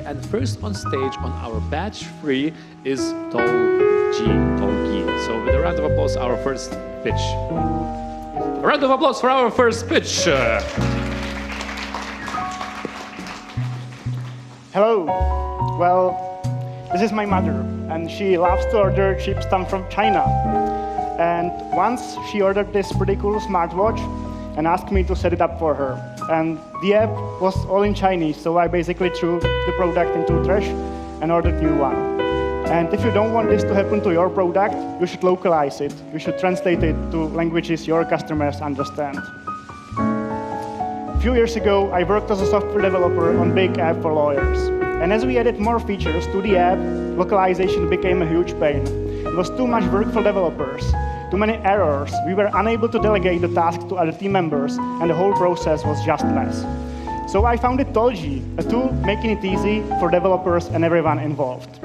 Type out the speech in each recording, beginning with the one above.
And first on stage on our batch 3 is Tolgee. So with a round of applause, our first pitch. A round of applause for our first pitch. Hello. Well, this is my mother, and she loves to order cheap stuff from China. And once she ordered this pretty cool smartwatch and asked me to set it up for her. And the app was all in Chinese, so I basically threw the product into trash and ordered a new one. And if you don't want this to happen to your product, you should localize it. You should translate it to languages your customers understand. A few years ago, I worked as a software developer on a big app for lawyers. And as we added more features to the app, localization became a huge pain. It was too much work for developers, too many errors. We were unable to delegate the task to other team members, and the whole process was just a mess. So I founded Tolgee, a tool making it easy for developers and everyone involved.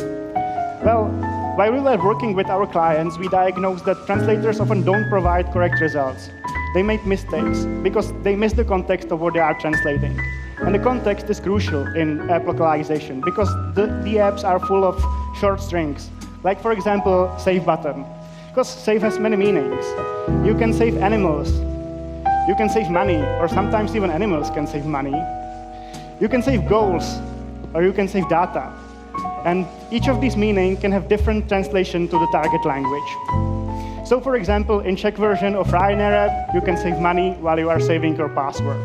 Well, while we were working with our clients, we diagnosed that translators often don't provide correct results. They make mistakes because they miss the context of what they are translating. And the context is crucial in app localization because the apps are full of short strings. Like, for example, save button. Because save has many meanings. You can save animals. You can save money, or sometimes even animals can save money. You can save goals, or you can save data. And each of these meanings can have different translation to the target language. So, for example, in Czech version of Ryanair app, you can save money while you are saving your password.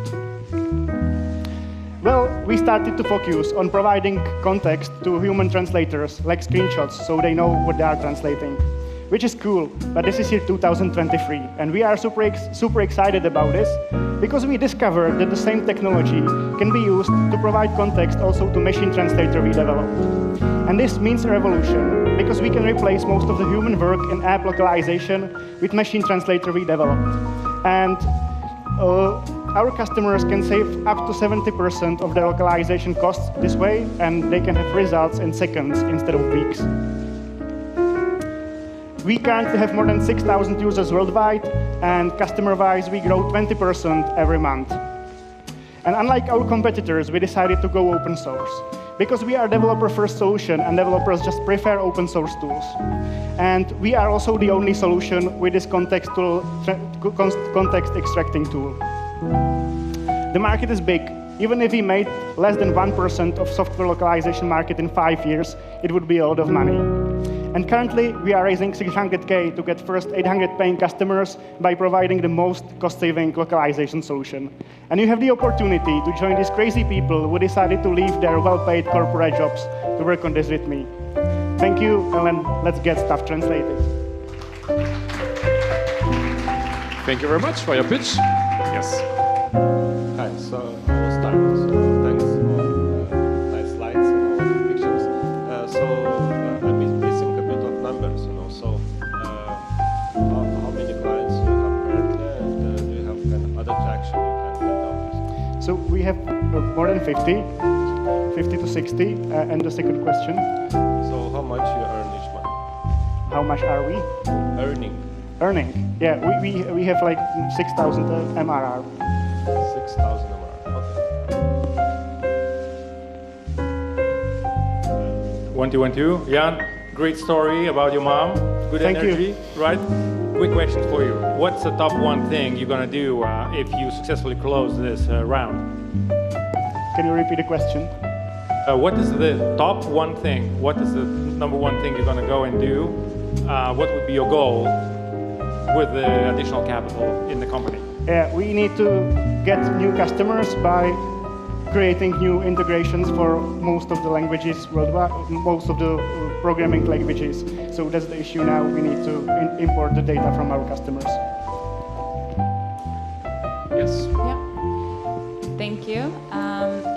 Well, we started to focus on providing context to human translators, like screenshots, so they know what they are translating. Which is cool, but this is year 2023, and we are super excited about this because we discovered that the same technology can be used to provide context also to machine translator we developed. And this means a revolution because we can replace most of the human work in app localization with machine translator we developed. And our customers can save up to 70% of their localization costs this way, and they can have results in seconds instead of weeks. We currently have more than 6,000 users worldwide, and customer-wise, we grow 20% every month. And unlike our competitors, we decided to go open source because we are a developer-first solution, and developers just prefer open source tools. And we are also the only solution with this context extracting tool. The market is big. Even if we made less than 1% of software localization market in 5 years, it would be a lot of money. And currently, we are raising 600K to get first 800 paying customers by providing the most cost-saving localization solution. And you have the opportunity to join these crazy people who decided to leave their well-paid corporate jobs to work on this with me. Thank you, and let's get stuff translated. Thank you very much for your pitch. Yes. Hi, so I will start. So thanks for nice slides and all the pictures. I'm missing a bit of numbers, So how many clients you have currently, and do you have kind of other traction you can get out? So we have more than 50 to 60. And the second question? So how much you earn each month? How much are we? Earning? Yeah, we have like 6,000 MRR. 6,000 MRR, okay. 1, 2, 1, 2. Jan, great story about your mom. Good Thank energy, you. right? Quick question for you. What's the top one thing you're gonna do if you successfully close this round? Can you repeat the question? What is the top one thing? What is the number one thing you're gonna go and do? What would be your goal with the additional capital in the company? We need to get new customers by creating new integrations for most of the languages worldwide, most of the programming languages. So that's the issue now. We need to import the data from our customers. Yes. Yeah. Thank you.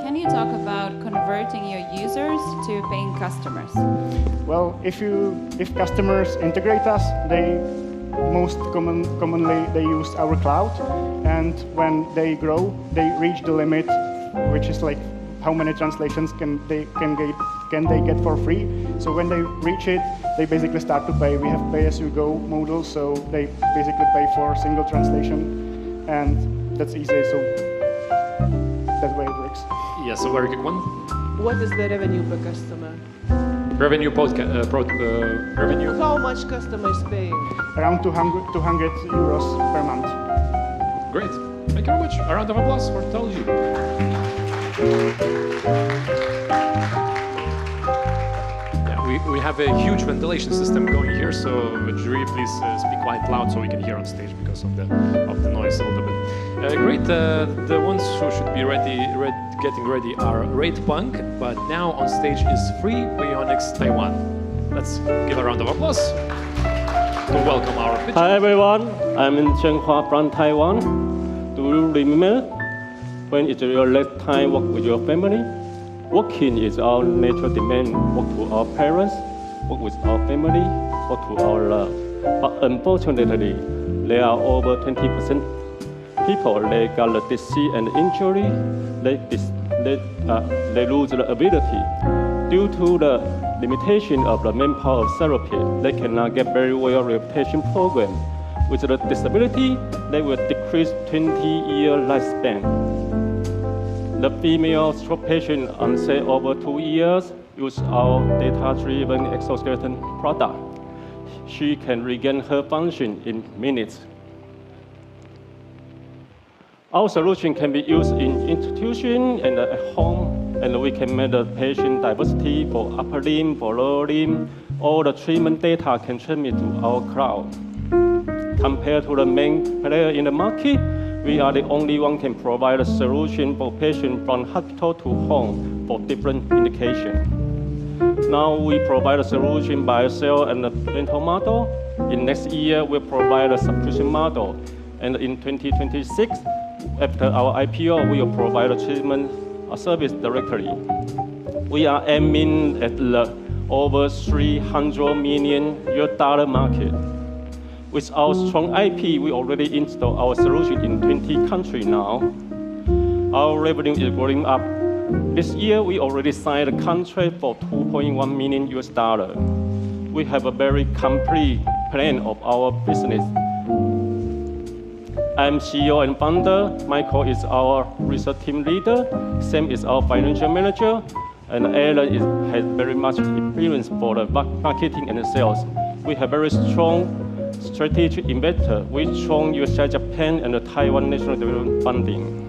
Can you talk about converting your users to paying customers? Well, if customers integrate us, commonly they use our cloud, and when they grow, they reach the limit, which is like how many translations can they get for free. So when they reach it, they basically start to pay. We have pay-as-you-go model, so they basically pay for a single translation, and that's easy. So that's the way it works. Yes, a very good one. What is the revenue per customer? Revenue revenue. How much customer is paying? Around 200 euros per month. Great. Thank you very much. A round of applause for Tolgee. Yeah, we have a huge ventilation system going here, so jury, please speak quite loud so we can hear on stage because of the noise a little bit. Great. The ones who should be getting ready are RatePunk, but now on stage is Free Bionics Taiwan. Let's give a round of applause to welcome our pitch. Hi everyone, I'm in Chenghua from Taiwan. Do you remember when it's your last time work with your family? Working is our natural demand. Work to our parents, work with our family, work to our love. But unfortunately, there are over 20% people they got the disease and injury. They lose the ability due to the limitation of the manpower of therapy. They cannot get very well rehabilitation program. With the disability, they will decrease 20-year lifespan. The female stroke patient on say over 2 years use our data-driven exoskeleton product. She can regain her function in minutes. Our solution can be used in institution and at home, and we can measure patient diversity for upper limb, for lower limb. All the treatment data can transmit to our cloud. Compared to the main player in the market, we are the only one can provide a solution for patients from hospital to home for different indications. Now we provide a solution by sale and a rental model. In next year, we'll provide a subscription model. And in 2026, after our IPO, we will provide a treatment service directly. We are aiming at the over $300 million market. With our strong IP, we already installed our solution in 20 countries now. Our revenue is growing up. This year, we already signed a contract for $2.1 million. We have a very complete plan of our business. I'm CEO and founder. Michael is our research team leader. Sam is our financial manager. And Alan has very much experience for the marketing and sales. We have very strong strategic investor with strong USA, Japan, and the Taiwan National Development funding.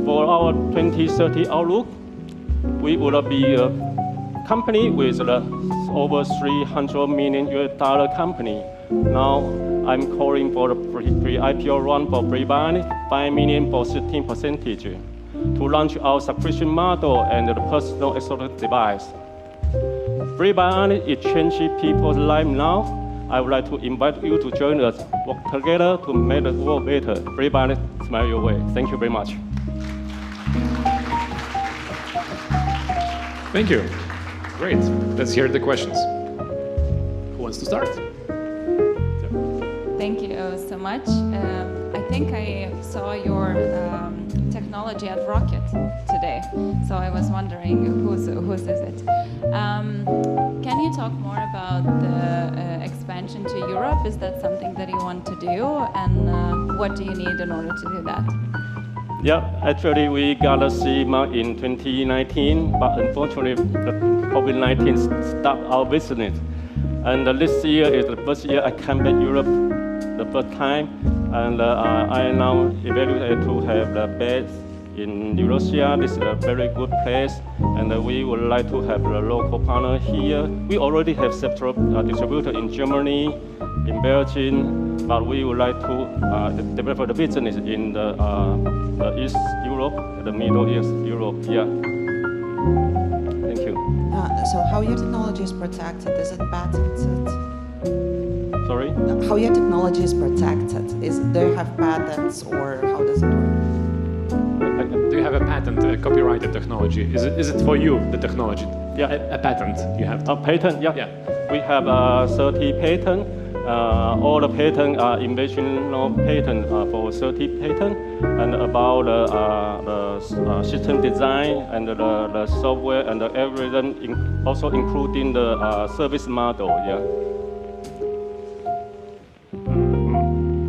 For our 2030 outlook, we will be a company with over $300 million company. Now, I'm calling for the pre-IPO run for Free Bionics, $5 million for 16% to launch our subscription model and the personal exoskeleton device. Free Bionics is changing people's lives now. I would like to invite you to join us, work together to make the world better. Free Bionics, smile your way. Thank you very much. Thank you. Great. Let's hear the questions. Who wants to start? Thank you so much. I think I saw your technology at Rocket today, so I was wondering whose is it? Can you talk more about the expansion to Europe? Is that something that you want to do, and what do you need in order to do that? Yeah, actually we got a CE mark in 2019, but unfortunately the COVID-19 stopped our business. And this year is the first year I come back Europe the first time, and I now evaluate to have the base in Russia. This is a very good place, and we would like to have a local partner here. We already have several distributors in Germany, in Belgium, but we would like to develop the business in the East Europe, the Middle East Europe. Yeah. Thank you. So how your technology is protected? Is it patented? Sorry? How your technology is protected? Do you have patents, or how does it work? Do you have a patent, a copyrighted technology? Is it for you, the technology? Yeah. A patent you have? A patent, yeah. We have 30 patents. All the patents are inventional patent for 30 patents, and about the system design and the software and the algorithm, also including the service model. Yeah.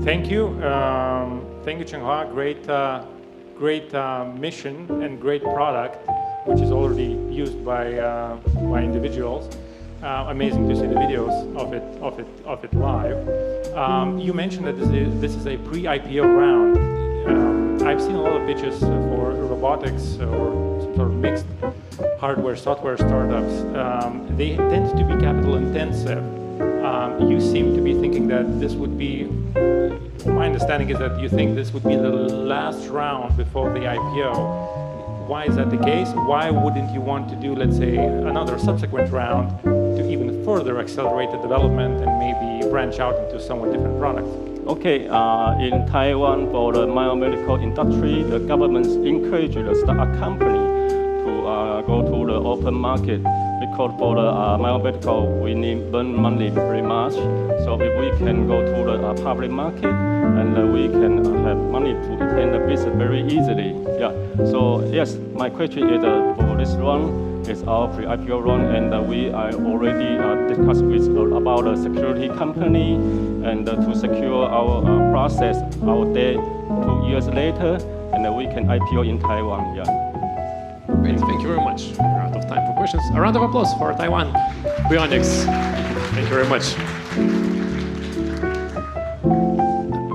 Thank you. Thank you, Chenghua. great mission and great product, which is already used by individuals. Amazing to see the videos of it live. You mentioned that this is a pre-IPO round. I've seen a lot of pitches for robotics or some sort of mixed hardware software startups. They tend to be capital intensive. You seem to be thinking that this would be, my understanding is that you think this would be the last round before the IPO. Why is that the case? Why wouldn't you want to do, let's say, another subsequent round to even further accelerate the development and maybe branch out into somewhat different products? Okay, in Taiwan, for the biomedical industry, the government encourages the startup company to go to the open market, because for the biomedical, we need burn money very much. So if we can go to the public market, and we can have money to expand the business very easily. Yeah. So yes, my question is for this round is our pre-IPO round, and we are already discussed with about the security company and to secure our process out there 2 years later, and we can IPO in Taiwan. Yeah. Great, thank you very much. We're out of time for questions. A round of applause for Taiwan Bionics. Thank you very much.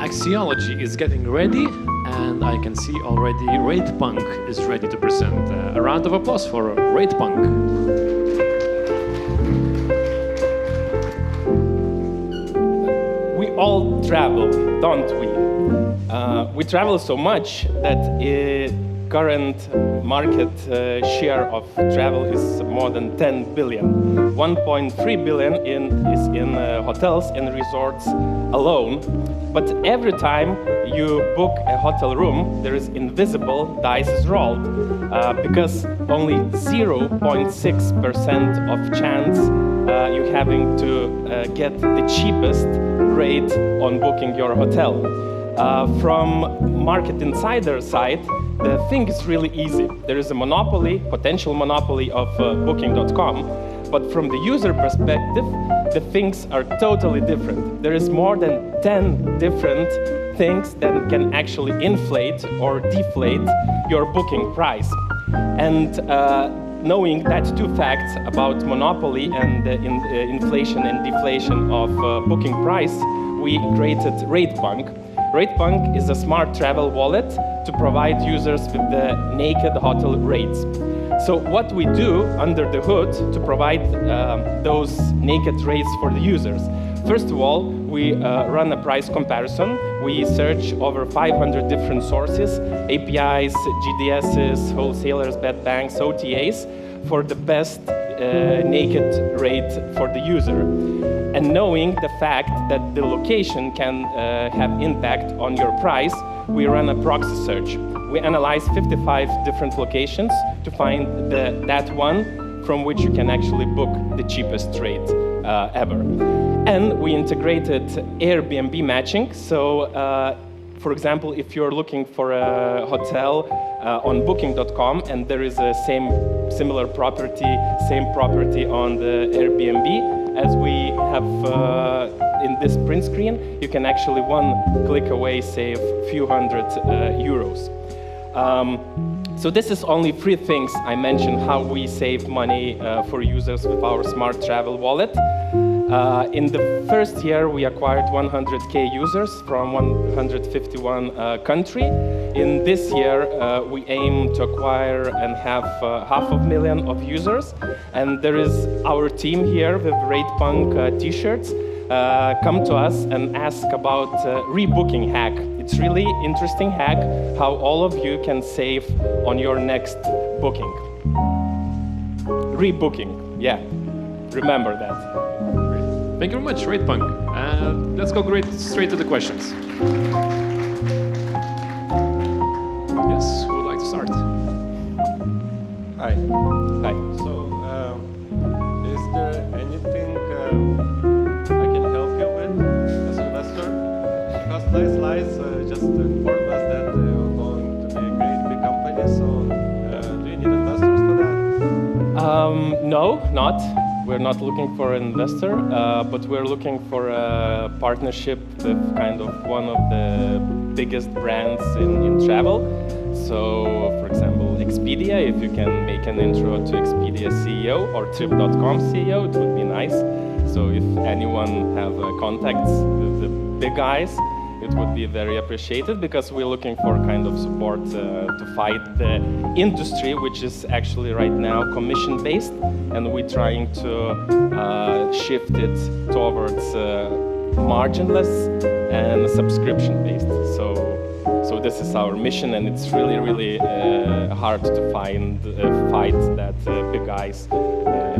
Axiology is getting ready, and I can see already RatePunk is ready to present. A round of applause for RatePunk. We all travel, don't we? We travel so much that current market share of travel is more than 10 billion. 1.3 billion is in hotels and resorts alone. But every time you book a hotel room, there is invisible dice rolled because only 0.6% of chance you having to get the cheapest rate on booking your hotel. From market insider side, the thing is really easy. There is a monopoly, potential monopoly of Booking.com, but from the user perspective, the things are totally different. There is more than 10 different things that can actually inflate or deflate your booking price. And knowing that two facts about monopoly and inflation and deflation of booking price, we created RatePunk. RatePunk is a smart travel wallet to provide users with the naked hotel rates. So what we do under the hood to provide those naked rates for the users? First of all, we run a price comparison. We search over 500 different sources, APIs, GDSs, wholesalers, bed banks, OTAs, for the best naked rate for the user. And knowing the fact that the location can have impact on your price, we run a proxy search. We analyze 55 different locations to find that one from which you can actually book the cheapest rate ever. And we integrated Airbnb matching. So, for example, if you're looking for a hotel on Booking.com and there is a similar property, same property on the Airbnb, as we have in this print screen, you can actually one click away save a few hundred euros. So this is only 3 things I mentioned how we save money for users with our smart travel wallet. In the first year, we acquired 100K users from 151 countries. In this year, we aim to acquire and have 500,000 of users. And there is our team here with RatePunk t-shirts. Come to us and ask about rebooking hack. It's really interesting hack how all of you can save on your next booking. Rebooking, yeah, remember that. Thank you very much, RatePunk. Let's go straight to the questions. Yes, who would like to start? Hi. Hi. So, is there anything I can help you with as an investor? Because nice slides just informed us that you're going to be a great big company. So, do you need investors for that? No, not. We're not looking for an investor, but we're looking for a partnership with kind of one of the biggest brands in travel. So, for example, Expedia, if you can make an intro to Expedia CEO or Trip.com CEO, it would be nice. So if anyone have contacts with the big guys, it would be very appreciated, because we're looking for kind of support to fight the industry, which is actually right now commission-based, and we're trying to shift it towards marginless and subscription-based. So this is our mission, and it's really, really hard to fight that big guys,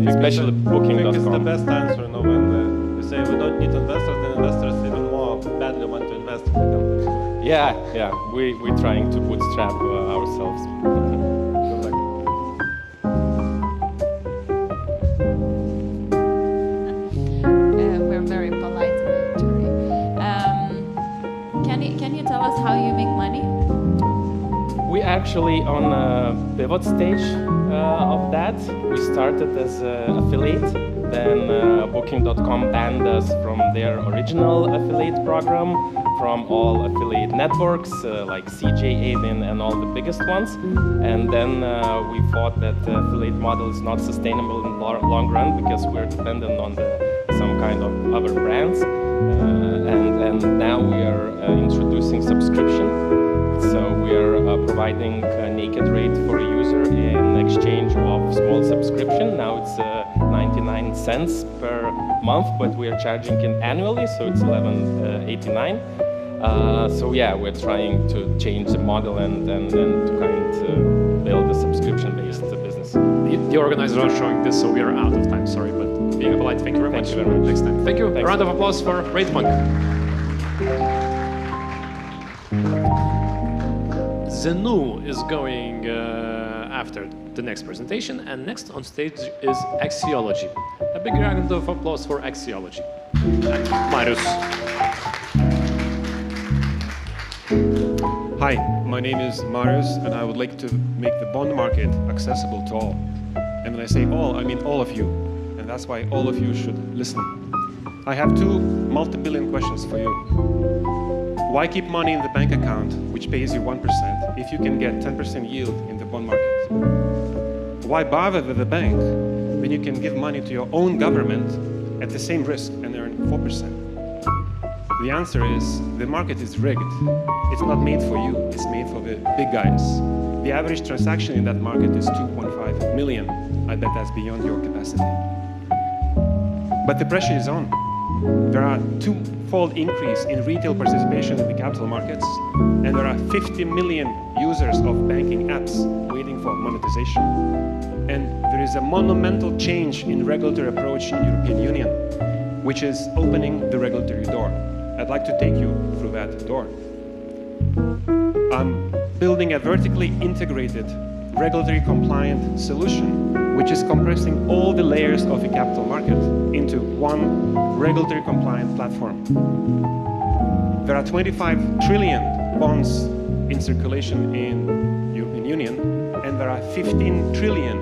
especially Booking.com. I think it's the best answer, you know, when you say we don't need investors, then investors even more badly want to invest in the company. Yeah, we're trying to bootstrap ourselves. Good luck. We're very polite, jury. Can you tell us how you make money? We actually on a pivot stage of that. We started as an affiliate, then Booking.com banned us from their original affiliate program, from all affiliate networks like CJ, Avin, and all the biggest ones. And then we thought that the affiliate model is not sustainable in the long run, because we're dependent on some kind of other brands. And now we are introducing subscription. So we are providing a naked rate for a user in exchange of small subscription. Now it's 99 cents per month, but we are charging it annually, so it's $11.89. So yeah, we're trying to change the model and to kind of build a subscription-based business. The organizers are showing this, so we are out of time. Sorry, but being polite. Thank you very much. Thank you very much. Next time. Thank you. Thanks. A round of applause for RatePunk. ZENOO is going after the next presentation, and next on stage is Axiology. A big round of applause for Axiology. And Marius. Hi, my name is Marius, and I would like to make the bond market accessible to all. And when I say all, I mean all of you. And that's why all of you should listen. I have two multi-billion questions for you. Why keep money in the bank account, which pays you 1%, if you can get 10% yield in the bond market? Why bother with the bank when you can give money to your own government at the same risk and earn 4%? The answer is the market is rigged. It's not made for you, it's made for the big guys. The average transaction in that market is 2.5 million. I bet that's beyond your capacity. But the pressure is on. There are two-fold increase in retail participation in the capital markets, and there are 50 million users of banking apps waiting for monetization. And there is a monumental change in regulatory approach in the European Union, which is opening the regulatory door. I'd like to take you through that door. I'm building a vertically integrated, regulatory compliant solution, which is compressing all the layers of the capital market into one regulatory compliant platform. There are 25 trillion bonds in circulation in European Union, and there are 15 trillion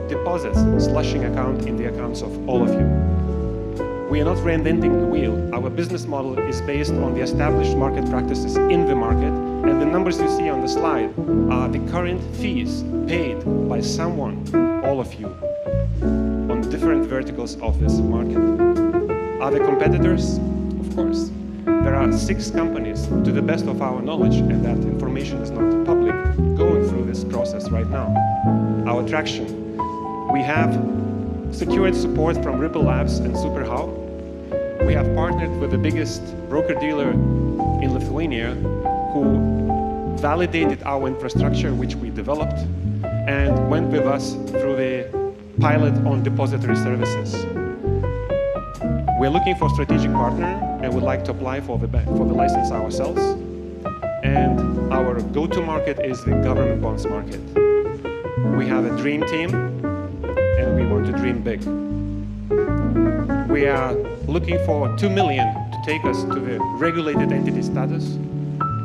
deposits slushing account in the accounts of all of you. We are not reinventing the wheel. Our business model is based on the established market practices in the market, and the numbers you see on the slide are the current fees paid by someone, all of you, on different verticals of this market. Are there competitors? Of course. There are 6 companies, to the best of our knowledge, and that information is not public, going through this process right now. Our traction. We have secured support from Ripple Labs and SuperHow. We have partnered with the biggest broker-dealer in Lithuania, who validated our infrastructure, which we developed, and went with us through the pilot on depository services. We're looking for a strategic partner and would like to apply for the license ourselves. And our go-to market is the government bonds market. We have a dream team, and we want to dream big. We are looking for 2 million to take us to the regulated entity status,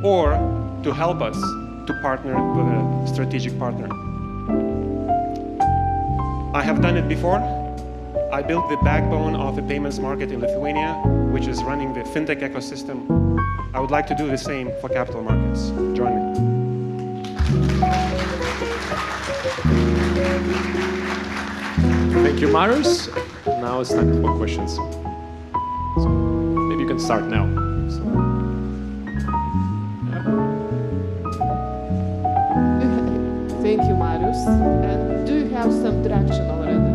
or to help us to partner with a strategic partner. I have done it before. I built the backbone of the payments market in Lithuania, which is running the fintech ecosystem. I would like to do the same for capital markets. Join me. Thank you, Marius. Now it's time for questions. So maybe you can start now. So, Thank you, Marius. And do you have some traction already?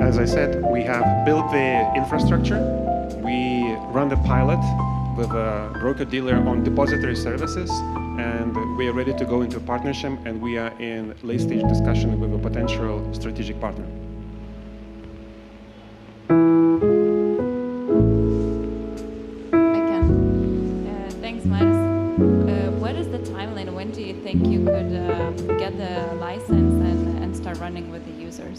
As I said, we have built the infrastructure. We run the pilot with a broker-dealer on depository services, and we are ready to go into a partnership, and we are in late-stage discussion with a potential strategic partner. I can. Thanks, Marius. What is the timeline? When do you think you could get the license and start running with the users?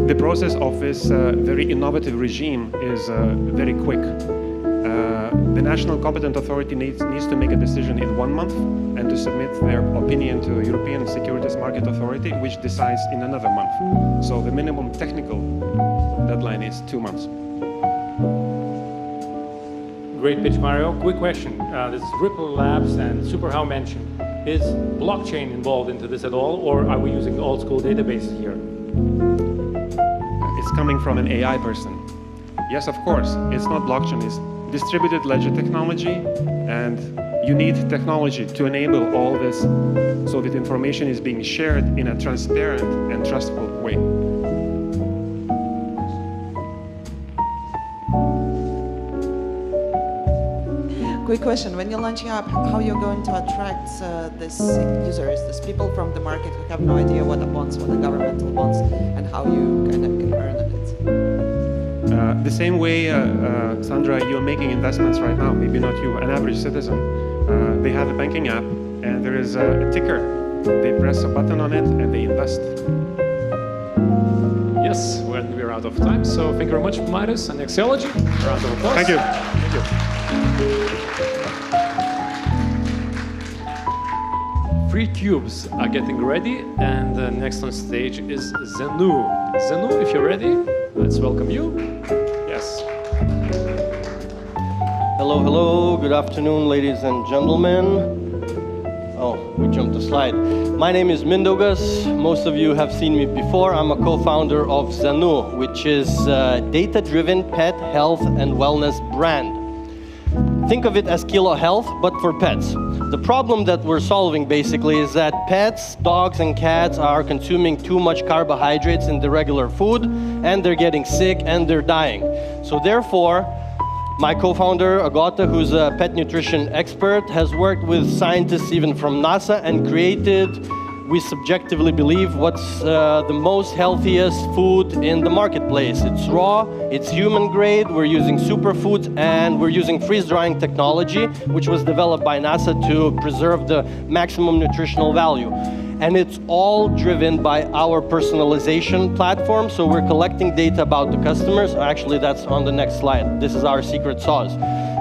The process of this very innovative regime is very quick. The National Competent Authority needs to make a decision in 1 month and to submit their opinion to European Securities Market Authority, which decides in another month. So the minimum technical deadline is 2 months. Great pitch, Mario. Quick question. This is Ripple Labs and SuperHow mentioned. Is blockchain involved into this at all, or are we using old school databases here? It's coming from an AI person. Yes, of course. It's not blockchain. It's distributed ledger technology, and you need technology to enable all this so that information is being shared in a transparent and trustful way. Quick question, when you're launching up, how you're going to attract these users, these people from the market who have no idea what a bonds, what a governmental bonds, and how you kind of can earn on it? The same way, Sandra, you're making investments right now, maybe not you, an average citizen. They have a banking app, and there is a ticker. They press a button on it, and they invest. yes, we're out of time. So thank you very much, Marius and Axiology. Round of applause. Thank you. Thank you. 3 cubes are getting ready, and next on stage is ZENOO. ZENOO, if you're ready, let's welcome you. Yes. Hello, hello. Good afternoon, ladies and gentlemen. Oh, we jumped a slide. My name is Mindaugas. Most of you have seen me before. I'm a co-founder of ZENOO, which is a data-driven pet health and wellness brand. Think of it as Kilo Health, but for pets. The problem that we're solving basically is that pets, dogs and cats are consuming too much carbohydrates in the regular food, and they're getting sick and they're dying. So therefore, my co-founder, Agata, who's a pet nutrition expert, has worked with scientists even from NASA and created, we subjectively believe, what's the most healthiest food in the marketplace. It's raw, it's human grade, we're using superfoods, and we're using freeze-drying technology, which was developed by NASA to preserve the maximum nutritional value. And it's all driven by our personalization platform. So we're collecting data about the customers. Actually, that's on the next slide. This is our secret sauce.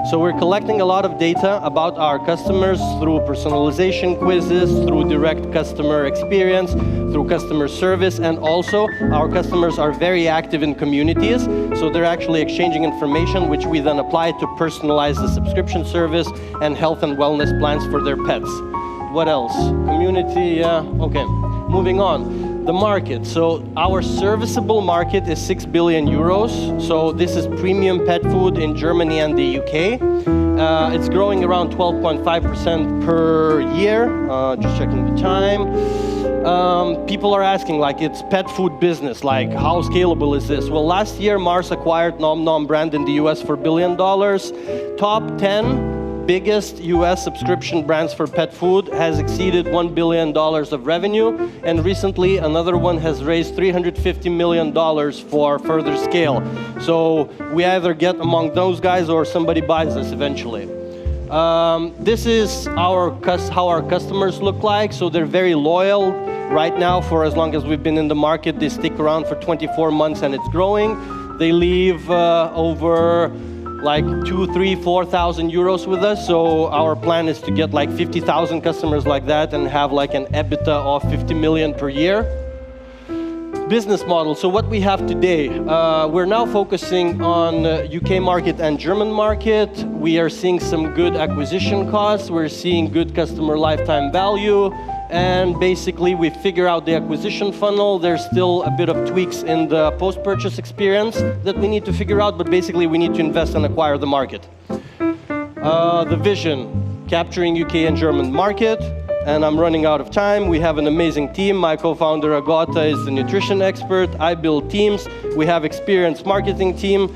So we're collecting a lot of data about our customers through personalization quizzes, through direct customer experience, through customer service, and also our customers are very active in communities. So they're actually exchanging information, which we then apply to personalize the subscription service and health and wellness plans for their pets. What else? Community, yeah, okay. Moving on, the market. So our serviceable market is 6 billion euros. So this is premium pet food in Germany and the UK. It's growing around 12.5% per year. Just checking the time. People are asking, like, it's pet food business, like, how scalable is this? Well, last year, Mars acquired Nom Nom brand in the US for $1 billion. Top 10 biggest US subscription brands for pet food has exceeded $1 billion of revenue, and recently another one has raised $350 million for further scale. So we either get among those guys or somebody buys us eventually. This is how our customers look like. So they're very loyal. Right now, for as long as we've been in the market, they stick around for 24 months and it's growing. They leave over like 2,000, 3,000, 4,000 euros with us. So our plan is to get like 50,000 customers like that and have like an EBITDA of 50 million per year. Business model. So what we have today, we're now focusing on UK market and German market. We are seeing some good acquisition costs. We're seeing good customer lifetime value. and basically we figure out the acquisition funnel. There's still a bit of tweaks in the post-purchase experience that we need to figure out, but basically we need to invest and acquire the market. The vision, capturing UK and German market, and I'm running out of time. We have an amazing team. My co-founder Agata is the nutrition expert. I build teams. We have experienced marketing team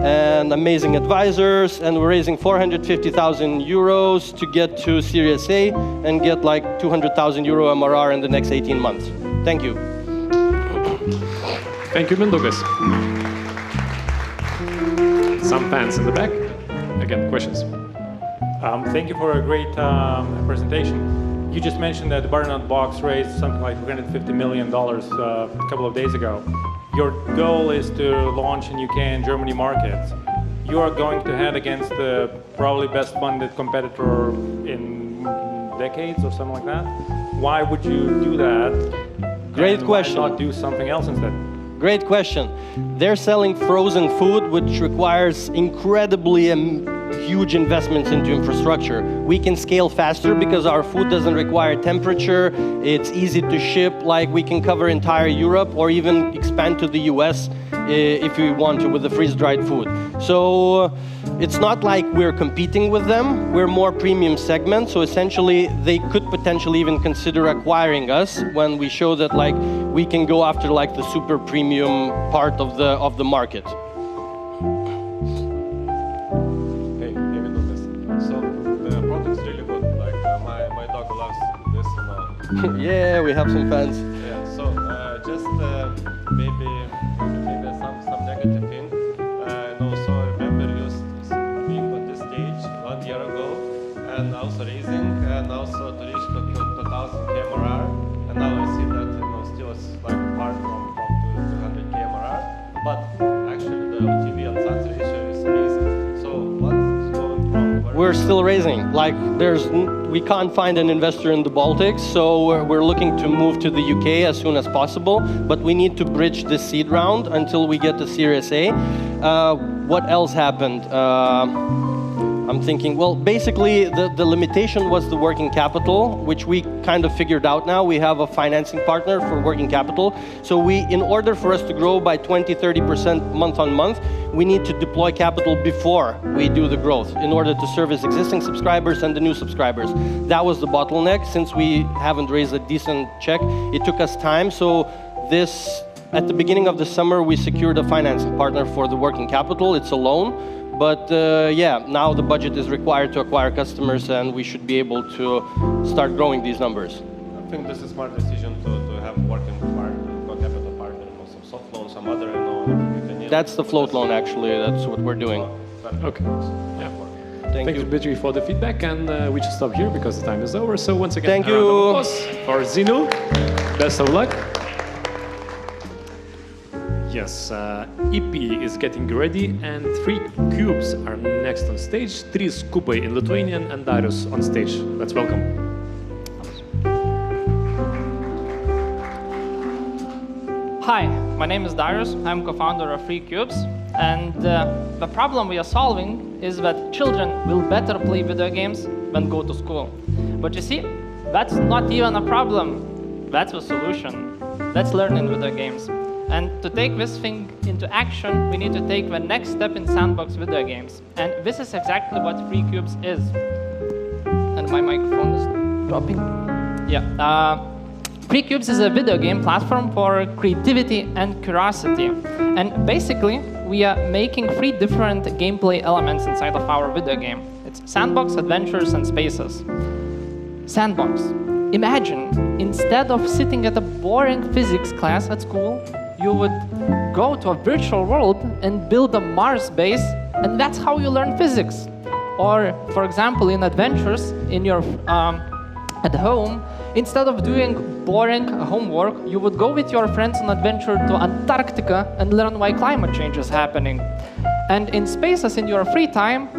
and amazing advisors, and we're raising 450,000 euros to get to Series A and get like 200,000 euro MRR in the next 18 months. Thank you. Thank you, Mindaugas. Some fans in the back. Again, questions. Thank you for a great presentation. You just mentioned that the Butternut Box raised something like $350 million a couple of days ago. Your goal is to launch in UK and Germany markets. You are going to head against the probably best funded competitor in decades or something like that. Why would you do that? Great question. Why not do something else instead? Great question. They're selling frozen food, which requires incredibly huge investments into infrastructure. We can scale faster because our food doesn't require temperature. It's easy to ship, like we can cover entire Europe or even expand to the US if we want to with the freeze-dried food. So it's not like we're competing with them. We're more premium segment. So essentially, they could potentially even consider acquiring us when we show that like we can go after like the super premium part of the market. Hey, Mindaugas. So the product's really good. Like my dog loves this, you know. Yeah, we have some fans. Yeah. So just maybe some negative thing. And also remember you being on this stage 1 year ago, and also raising, and also to reach the 2,000 MRR. And now I see that still it's like far from 200 MRR. But actually the LTV and SaaS ratio is amazing. So what's going wrong? We're still raising. Like we can't find an investor in the Baltics, so we're looking to move to the UK as soon as possible. But we need to bridge this seed round until we get to Series A. What else happened? I'm thinking, well, basically the limitation was the working capital, which we kind of figured out now. We have a financing partner for working capital. So in order for us to grow by 20-30% month on month, we need to deploy capital before we do the growth in order to service existing subscribers and the new subscribers. That was the bottleneck. Since we haven't raised a decent check, it took us time. So at the beginning of the summer, we secured a financing partner for the working capital. It's a loan. But yeah, now the budget is required to acquire customers, and we should be able to start growing these numbers. I think this is a smart decision to have working capital partner, some soft loan, some other, That's the float loan, actually. That's what we're doing. Okay. Yeah. Thank you, Dmitrij, for the feedback, and we should stop here because the time is over. So once again, thank a round of you applause for ZENOO. Best of luck. Yes, Eppie is getting ready, and 3 cubes are next on stage. 3 skubai in Lithuanian, and Darius on stage. Let's welcome. Hi, my name is Darius. I'm co-founder of 3 Cubes, and the problem we are solving is that children will better play video games than go to school. But you see, that's not even a problem. That's a solution. That's learning video games. And to take this thing into action, we need to take the next step in sandbox video games. And this is exactly what 3 Cubes is. And my microphone is dropping. Yeah. 3 Cubes is a video game platform for creativity and curiosity. And basically, we are making 3 different gameplay elements inside of our video game. It's sandbox, adventures, and spaces. Sandbox. Imagine, instead of sitting at a boring physics class at school, you would go to a virtual world and build a Mars base, and that's how you learn physics. Or, for example, in adventures, in your at home, instead of doing boring homework, you would go with your friends on adventure to Antarctica and learn why climate change is happening. And in spaces, in your free time,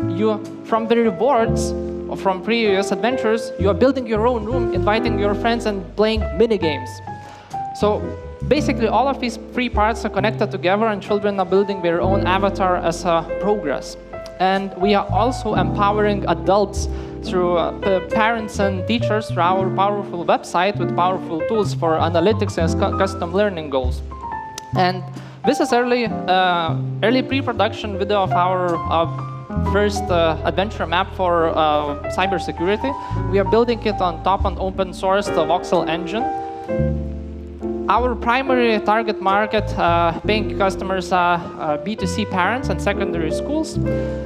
from the rewards or from previous adventures, you are building your own room, inviting your friends and playing mini games. So basically, all of these 3 parts are connected together, and children are building their own avatar as a progress. And we are also empowering adults through parents and teachers through our powerful website with powerful tools for analytics and custom learning goals. And this is early pre-production video of our first adventure map for cybersecurity. We are building it on top of open source the voxel engine. Our primary target market paying customers are B2C parents and secondary schools.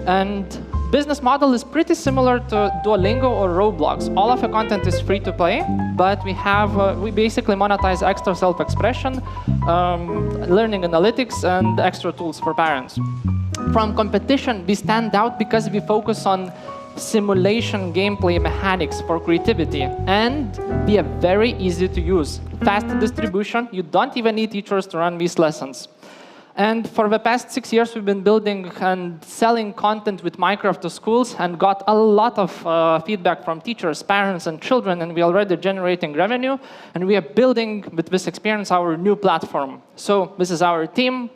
And business model is pretty similar to Duolingo or Roblox. All of the content is free to play, but we basically monetize extra self-expression, learning analytics, and extra tools for parents. From competition, we stand out because we focus on simulation gameplay mechanics for creativity, and we are very easy to use. Fast distribution, you don't even need teachers to run these lessons. And for the past 6 years, we've been building and selling content with Minecraft to schools and got a lot of feedback from teachers, parents, and children, and we're already generating revenue. And we are building, with this experience, our new platform. So this is our team.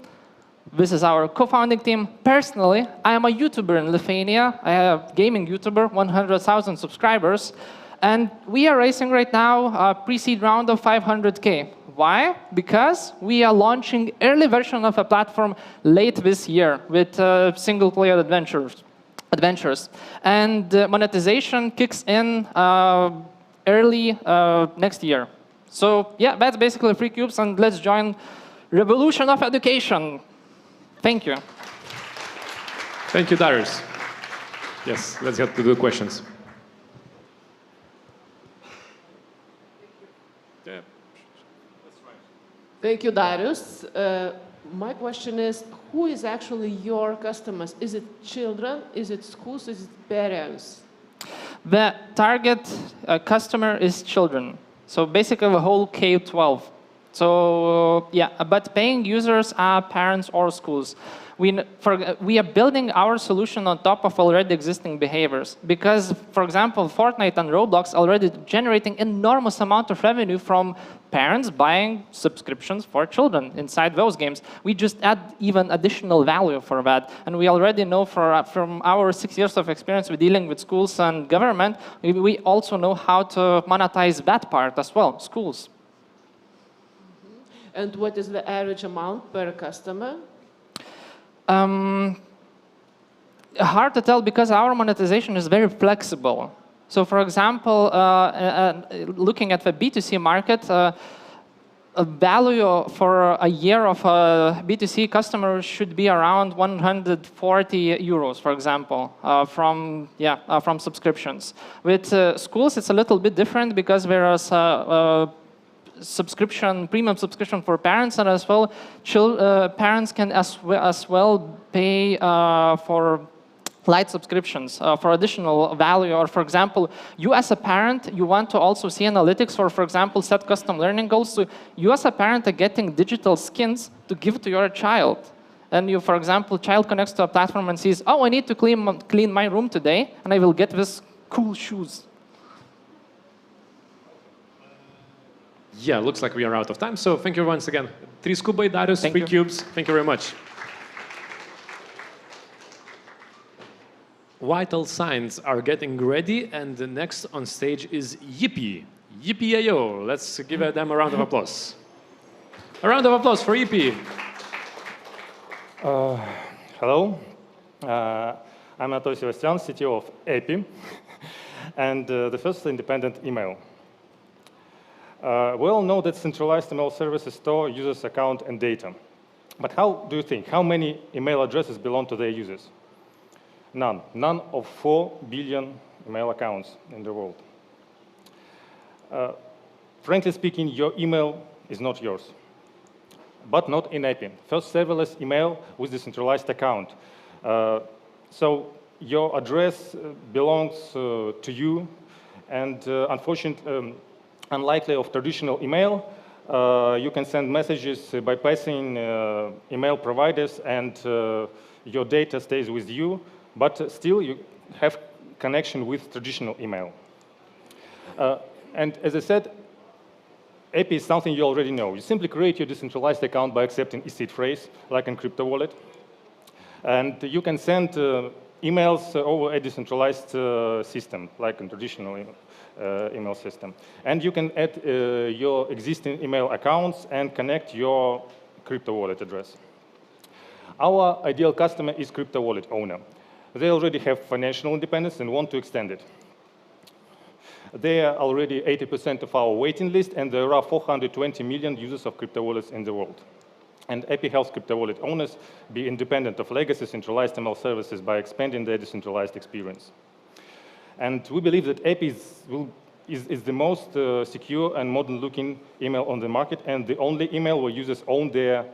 This is our co-founding team. Personally, I am a YouTuber in Lithuania. I am a gaming YouTuber, 100,000 subscribers. And we are raising right now a pre-seed round of 500K. Why? Because we are launching early version of a platform late this year with single-player adventures. And monetization kicks in early next year. So yeah, that's basically Free Cubes, and let's join revolution of education. Thank you. Thank you, Darius. Yes, let's get to the questions. Yeah. Thank you, Darius. My question is, who is actually your customers? Is it children? Is it schools? Is it parents? The target customer is children. So basically the whole K-12. So yeah, but paying users are parents or schools. We are building our solution on top of already existing behaviors. Because, for example, Fortnite and Roblox already generating enormous amount of revenue from parents buying subscriptions for children inside those games. We just add even additional value for that. And we already know from our 6 years of experience with dealing with schools and government, we also know how to monetize that part as well, schools. And what is the average amount per customer? Hard to tell because our monetization is very flexible. So for example, looking at the B2C market, a value for a year of a B2C customer should be around 140 euros, for example, from subscriptions. With schools, it's a little bit different because there is premium subscription for parents, and as well, parents can as well pay for light subscriptions for additional value. Or for example, you as a parent, you want to also see analytics, or for example, set custom learning goals. So you as a parent are getting digital skins to give to your child. And you, for example, child connects to a platform and says, oh, I need to clean my room today, and I will get this cool shoes. Yeah, looks like we are out of time. So thank you once again. 3 Skubai, Darius, 3 Cubes. Thank you very much. Vitalsigns are getting ready, and the next on stage is Eppie. Yippee-yo. Let's give them a round of applause. A round of applause for Eppie. Hello. I'm Anatoly Sebastian, CTO of Eppie, and the first independent email. We all know that centralized email services store users' account and data. But how do you think? How many email addresses belong to their users? None. None of 4 billion email accounts in the world. Frankly speaking, your email is not yours. But not in Eppie. First serverless email with the centralized account. So your address belongs to you, and unfortunately, unlikely of traditional email, you can send messages bypassing email providers, and your data stays with you, but still you have connection with traditional email. And as I said, Eppie is something you already know. You simply create your decentralized account by accepting a seed phrase, like in crypto wallet. And you can send emails over a decentralized system, like a traditional email system. And you can add your existing email accounts and connect your crypto wallet address. Our ideal customer is crypto wallet owner. They already have financial independence and want to extend it. They are already 80% of our waiting list, and there are 420 million users of crypto wallets in the world. And Eppie helps crypto wallet owners be independent of legacy centralized ML services by expanding their decentralized experience. And we believe that Eppie is the most secure and modern-looking email on the market, and the only email where users own their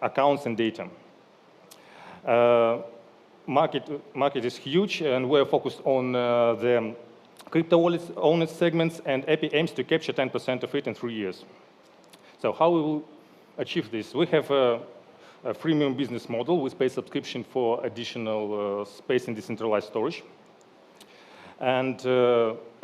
accounts and data. Market is huge, and we're focused on the crypto wallet owners segments, and Eppie aims to capture 10% of it in 3 years. So how we will achieve this? We have a freemium business model with paid subscription for additional space in decentralized storage. And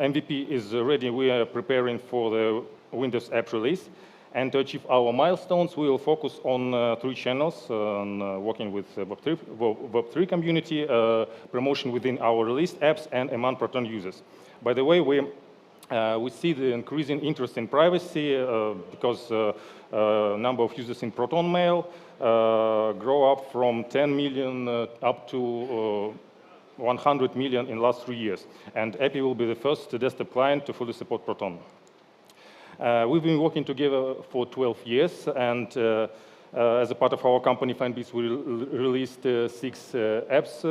MVP is ready. We are preparing for the Windows app release. And to achieve our milestones, we will focus on 3 channels, on working with Web3 community, promotion within our released apps, and among Proton users. By the way, we see the increasing interest in privacy because number of users in Proton Mail grow up from 10 million up to 100 million in the last 3 years. And Eppie will be the first desktop client to fully support Proton. We've been working together for 12 years, and as a part of our company, FindBeats, we released 6 apps,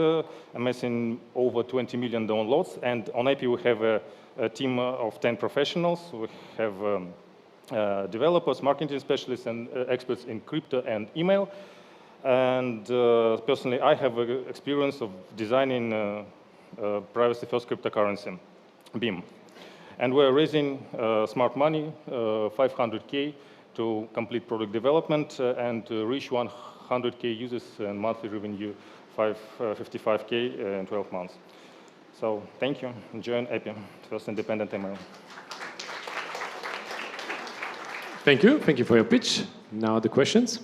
amassing over 20 million downloads. And on Eppie, we have a team of 10 professionals. We have developers, marketing specialists, and experts in crypto and email. And personally, I have experience of designing privacy-first cryptocurrency, BEAM. And we're raising smart money, 500K, to complete product development and to reach 100K users and monthly revenue, 55K in 12 months. So thank you. Join Eppie, first independent email. Thank you. Thank you for your pitch. Now the questions.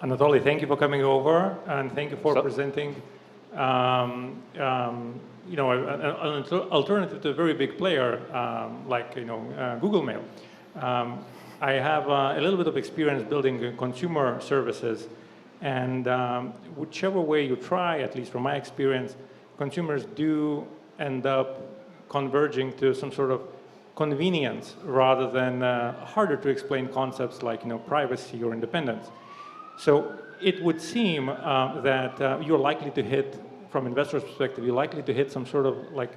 Anatoly, thank you for coming over, and thank you for presenting you know, an alternative to a very big player like Google Mail. I have a little bit of experience building consumer services, and whichever way you try, at least from my experience, consumers do end up converging to some sort of convenience rather than harder to explain concepts like privacy or independence. So it would seem that you're likely to hit, from investors' perspective, you're likely to hit some sort of like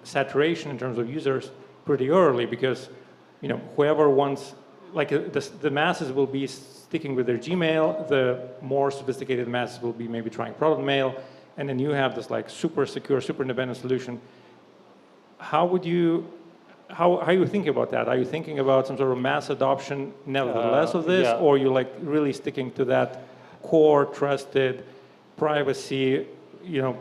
saturation in terms of users pretty early, because whoever wants, like the masses will be sticking with their Gmail, the more sophisticated masses will be maybe trying Proton Mail, and then you have this like super secure, super independent solution. How would you, how are you thinking about that? Are you thinking about some sort of mass adoption nevertheless of this, or are you like really sticking to that core, trusted, privacy,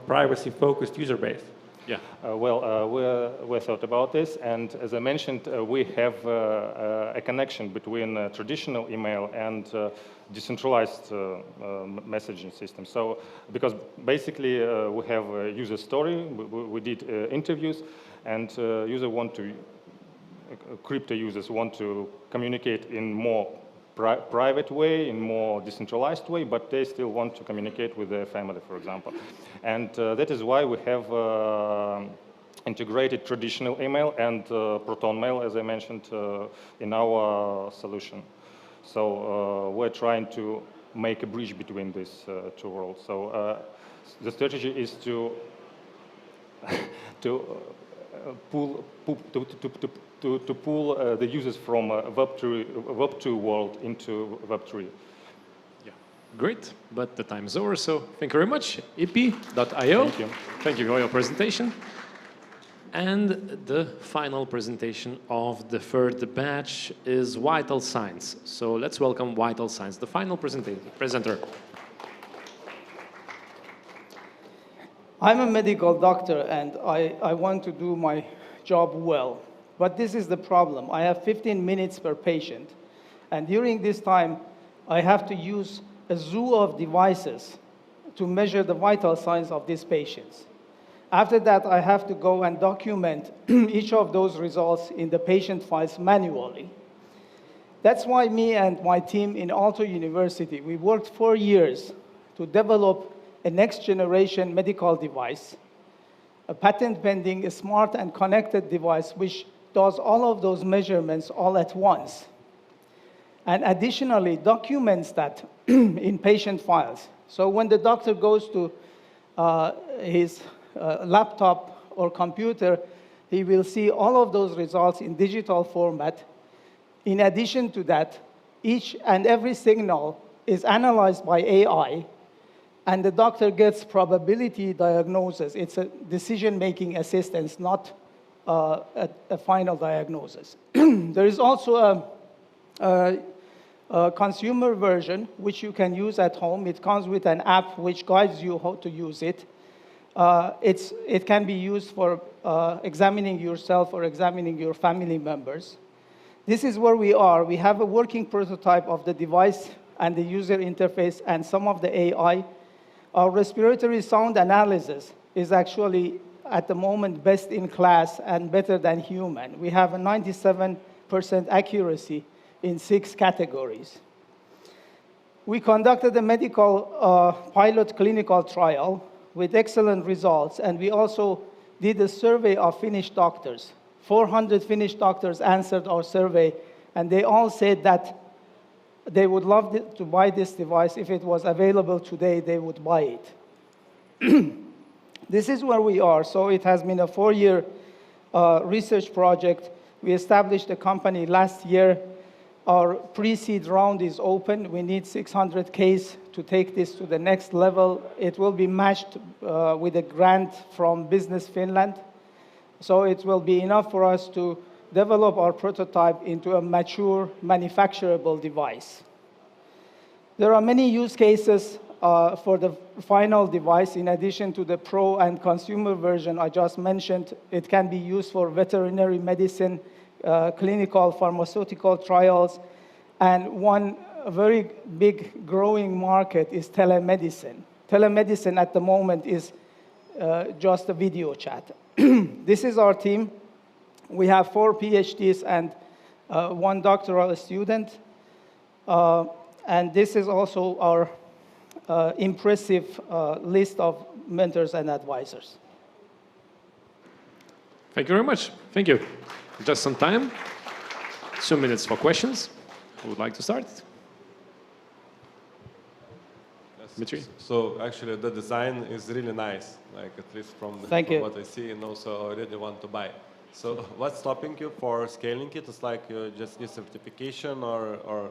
privacy-focused user base? Yeah, we thought about this, and as I mentioned, we have a connection between traditional email and decentralized messaging system. So, because basically we have a user story, we did interviews, and crypto users want to communicate in more private way, in more decentralized way, but they still want to communicate with their family, for example. And that is why we have integrated traditional email and Proton Mail, as I mentioned, in our solution. So we're trying to make a bridge between these 2 worlds. So the strategy is to pull the users from Web 2 world into Web 3. Yeah, great. But the time is over, so thank you very much. Eppie.io. Thank you. Thank you for your presentation. And the final presentation of the 3rd batch is Vitalsigns. So let's welcome Vitalsigns, the final presenter. I'm a medical doctor, and I want to do my job well. But this is the problem. I have 15 minutes per patient. And during this time, I have to use a zoo of devices to measure the vital signs of these patients. After that, I have to go and document each of those results in the patient files manually. That's why me and my team in Aalto University, we worked 4 years to develop a next generation medical device, a patent pending, a smart and connected device which does all of those measurements all at once. And additionally, documents that in patient files. So when the doctor goes to his laptop or computer, he will see all of those results in digital format. In addition to that, each and every signal is analyzed by AI, and the doctor gets probability diagnosis. It's a decision-making assistance, not a final diagnosis. There is also a consumer version, which you can use at home. It comes with an app which guides you how to use it. It can be used for examining yourself or examining your family members. This is where we are. We have a working prototype of the device and the user interface and some of the AI. Our respiratory sound analysis is actually, at the moment, best in class and better than human. We have a 97% accuracy in 6 categories. We conducted a medical pilot clinical trial with excellent results, and we also did a survey of Finnish doctors. 400 Finnish doctors answered our survey, and they all said that they would love to buy this device. If it was available today, they would buy it. This is where we are. So it has been a 4-year research project. We established a company last year. Our pre-seed round is open. We need 600K to take this to the next level. It will be matched with a grant from Business Finland. So it will be enough for us to develop our prototype into a mature manufacturable device. There are many use cases for the final device. In addition to the pro and consumer version I just mentioned, it can be used for veterinary medicine, clinical pharmaceutical trials, and one very big growing market is telemedicine. Telemedicine at the moment is just a video chat. This is our team. We have 4 PhDs and 1 doctoral student. And this is also our impressive list of mentors and advisors. Thank you very much. Thank you. Just some time. 2 minutes for questions. Who would like to start? Dmitrij? So actually the design is really nice, like at least from what I see, and also I really want to buy. So what's stopping you for scaling it? It's like you just need certification, or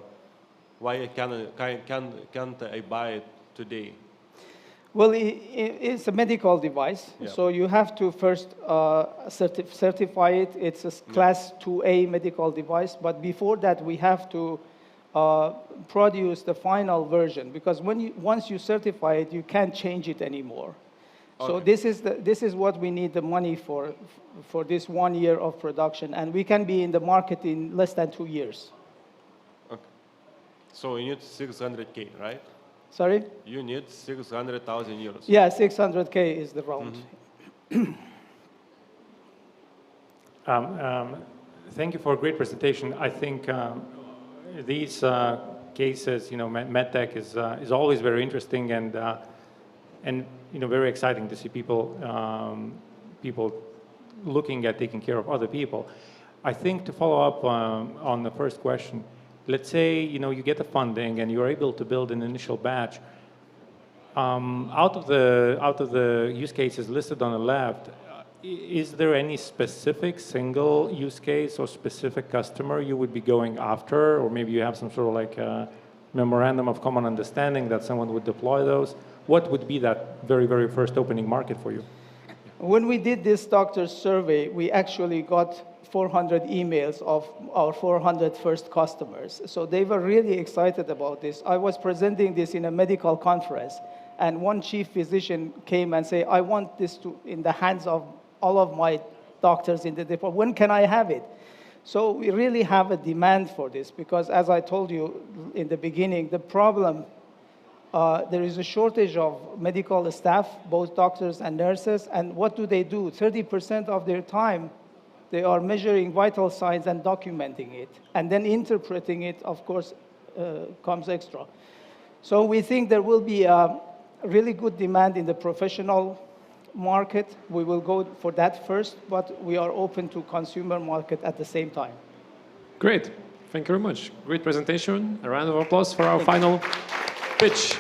why can't I buy it today? Well, it's a medical device, so you have to first certify it. It's a class 2A medical device, but before that we have to produce the final version, because once you certify it, you can't change it anymore. Okay. So this is what we need the money for this 1 year of production, and we can be in the market in less than 2 years. Okay. So you need 600K, right? Sorry? You need 600,000 euros. Yeah, 600K is the round. Thank you for a great presentation. I think these cases, medtech is always very interesting and very exciting to see people looking at taking care of other people. I think to follow up on the first question, let's say you get the funding and you're able to build an initial batch. Out of the use cases listed on the left, is there any specific single use case or specific customer you would be going after, or maybe you have some sort of like a memorandum of common understanding that someone would deploy those? What would be that very, very first opening market for you? When we did this doctor's survey, we actually got 400 emails of our 400 first customers. So they were really excited about this. I was presenting this in a medical conference, and one chief physician came and said, I want this in the hands of all of my doctors in the department. When can I have it? So we really have a demand for this, because as I told you in the beginning, the problem there is a shortage of medical staff, both doctors and nurses, and what do? 30% of their time, they are measuring vital signs and documenting it, and then interpreting it, of course, comes extra. So we think there will be a really good demand in the professional market. We will go for that first, but we are open to consumer market at the same time. Great. Thank you very much. Great presentation. A round of applause for our final pitch.